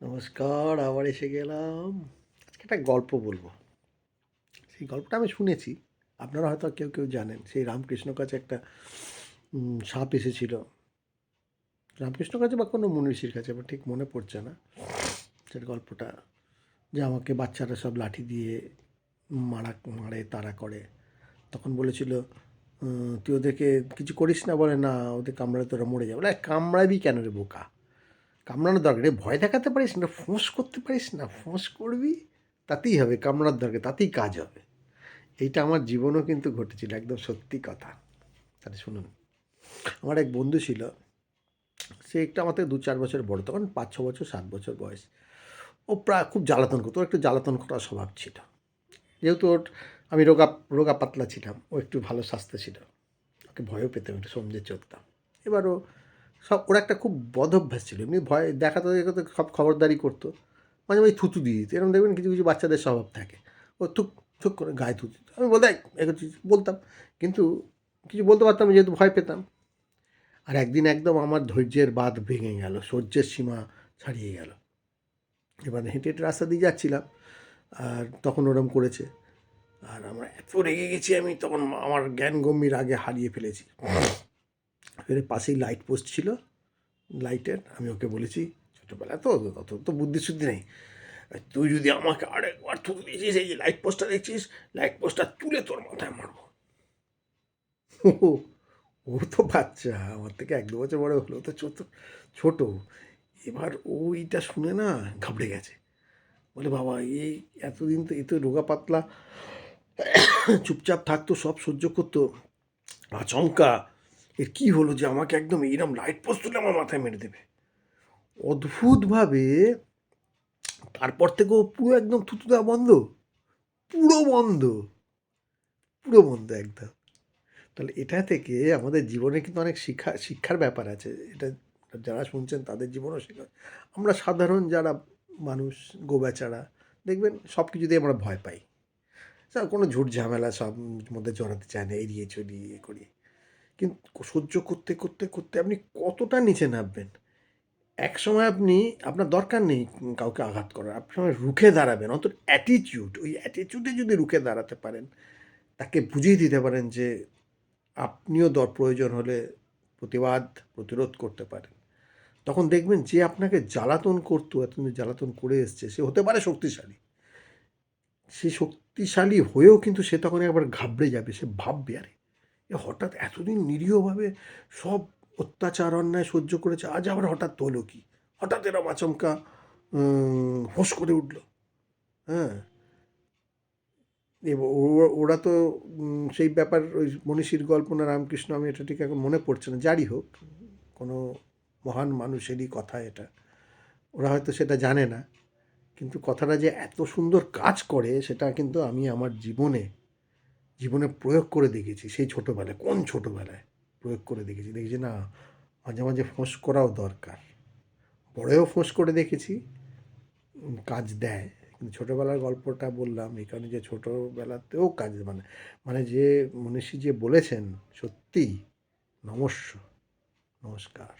নমস্কার, আবার এসে গেলাম। আজকে একটা গল্প বলবো। সেই গল্পটা আমি শুনেছি। আপনারা হয়তো কেউ জানেন। সেই রামকৃষ্ণ কাছে একটা সাপ এসেছিল। রামকৃষ্ণ কাছে বা কোনো মনীষীর কাছে আমার ঠিক মনে পড়ছে না। সেই গল্পটা যে আমাকে বাচ্চারা সব লাঠি দিয়ে মারে, তাড়া করে। তখন বলেছিল, "তুই ওদেরকে কিছু করিস না?" বলে, "না, ওদের কামড়ালে তোরা মরে যাবে।" বলে, "কামড়াবি কেন রে বোকা? কামড়ানোর দরকার নেই, ভয় দেখাতে পারিস না, ফোঁস করতে পারিস না, ফোঁস করবি, তাতেই হবে, কামড়ানোর দরকার, তাতেই কাজ হবে।" এইটা আমার জীবনেও কিন্তু ঘটেছিল, একদম সত্যি কথা। তাহলে শুনুন, আমার এক বন্ধু ছিল, সে একটু আমার থেকে ২-৪ বছর বড়, তখন ৫-৬ বছর ৭ বছর বয়স। ও প্রায় খুব জ্বালাতন করতো, ওর একটু জ্বালাতন করার স্বভাব ছিল। যেহেতু আমি রোগা রোগা পাতলা ছিলাম, ও একটু ভালো স্বাস্থ্য ছিল, ওকে ভয়ও পেতাম, একটু সমঝে চলতাম। এবার ওর একটা খুব বদ অভ্যাস ছিল, এমনি ভয় দেখাতে দেখাতে সব খবরদারি করতো, মাঝে মাঝে থুতু দিয়ে দিত, এরকম দেখবেন কিছু কিছু বাচ্চাদের স্বভাব থাকে, ও থুক থুক করে গায়ে থুতু দিত। আমি বলতাম এগোচ্ছিস বলতাম, কিন্তু কিছু বলতে পারতাম না, যেহেতু ভয় পেতাম। আর একদিন একদম আমার ধৈর্যের বাঁধ ভেঙে গেল, সহ্যের সীমা ছাড়িয়ে গেল। এবার হেঁটে হেঁটে রাস্তা দিয়ে যাচ্ছিলাম, আর তখন ওরম করেছে, আর আমরা এত রেগে গেছি, আমি তখন আমার জ্ঞান গম্ভীর আগে হারিয়ে ফেলেছি। এর পাশেই লাইট পোস্ট ছিল, লাইটের, আমি ওকে বলেছি, ছোটোবেলা তো অত তো বুদ্ধি শুদ্ধি নেই, তুই যদি আমাকে আরেকবার থুতু দিয়েছিস, এই যে লাইট পোস্টটা দেখছিস, লাইট পোস্টটা তুলে তোর মাথায় মারবো। ও ও তো বাচ্চা, আমার থেকে ১-২ বছর বড় হলো, তো ছোট ছোট। এবার ও এইটা শুনে না ঘাবড়ে গেছে, বলে, বাবা এই এতদিন তো এ তো রোগা পাতলা চুপচাপ থাকতো, সব সহ্য করতো, আচমকা এর কী হলো যে আমাকে একদম এইরকম লাইট পোস্ট তুলে আমার মাথায় মেরে দেবে। অদ্ভুতভাবে তারপর থেকে ও পুরো একদম থুতু দেওয়া বন্ধ, পুরো বন্ধ, পুরো বন্ধ একদম। তাহলে এটা থেকে আমাদের জীবনে কিন্তু অনেক শিক্ষার ব্যাপার আছে। এটা যারা শুনছেন তাদের জীবনেও শেখা। আমরা সাধারণ যারা মানুষ, গোবেচারা, দেখবেন সব কিছুতেই আমরা ভয় পাই। কোনো ঝুট ঝামেলা সব মধ্যে জড়াতে চায় না, এড়িয়ে চলি, ইয়ে করি। কিন্তু সহ্য করতে করতে করতে আপনি কতটা নিচে নামবেন? একসময় আপনার দরকার নেই কাউকে আঘাত করার। আপনি সময় রুখে দাঁড়াবেন। অন্তত অ্যাটিটিউড, ওই অ্যাটিটিউডে যদি রুখে দাঁড়াতে পারেন, তাকে বুঝিয়ে দিতে পারেন যে আপনিও প্রয়োজন হলে প্রতিবাদ, প্রতিরোধ করতে পারেন। তখন দেখবেন যে আপনাকে জ্বালাতন করতো, এতদিন জ্বালাতন করে এসছে, সে হতে পারে শক্তিশালী। সে শক্তিশালী হয়েও কিন্তু সে তখন একবার ঘাবড়ে যাবে। সে ভাববে, আরে এ হঠাৎ এতদিন নিরীহভাবে সব অত্যাচার, অন্যায় সহ্য করেছে, আজ আবার হঠাৎ হলো কি? হঠাৎ এরম আচমকা ফোঁস করে উঠল। হ্যাঁ? ওরা তো সেই ব্যাপার, ওই মনীষীর গল্প না রামকৃষ্ণ, আমি এটা ঠিক এখন মনে পড়ছে না। যারই হোক, কোনো মহান মানুষেরই কথা এটা। ওরা হয়তো সেটা জানে না। কিন্তু কথাটা যে এত সুন্দর কাজ করে সেটা কিন্তু আমি আমার জীবনে প্রয়োগ করে দেখেছি। সেই ছোটোবেলায়, কোন ছোটোবেলায় প্রয়োগ করে দেখেছি। দেখেছি না, মাঝে মাঝে ফোঁস করাও দরকার। বড়েও ফোঁস করে দেখেছি, কাজ দেয়। কিন্তু ছোটোবেলার গল্পটা বললাম এই কারণে যে ছোটোবেলাতেও কাজ, মানে মানে যে মনীষী যে বলেছেন, সত্যিই নমস্য, নমস্কার।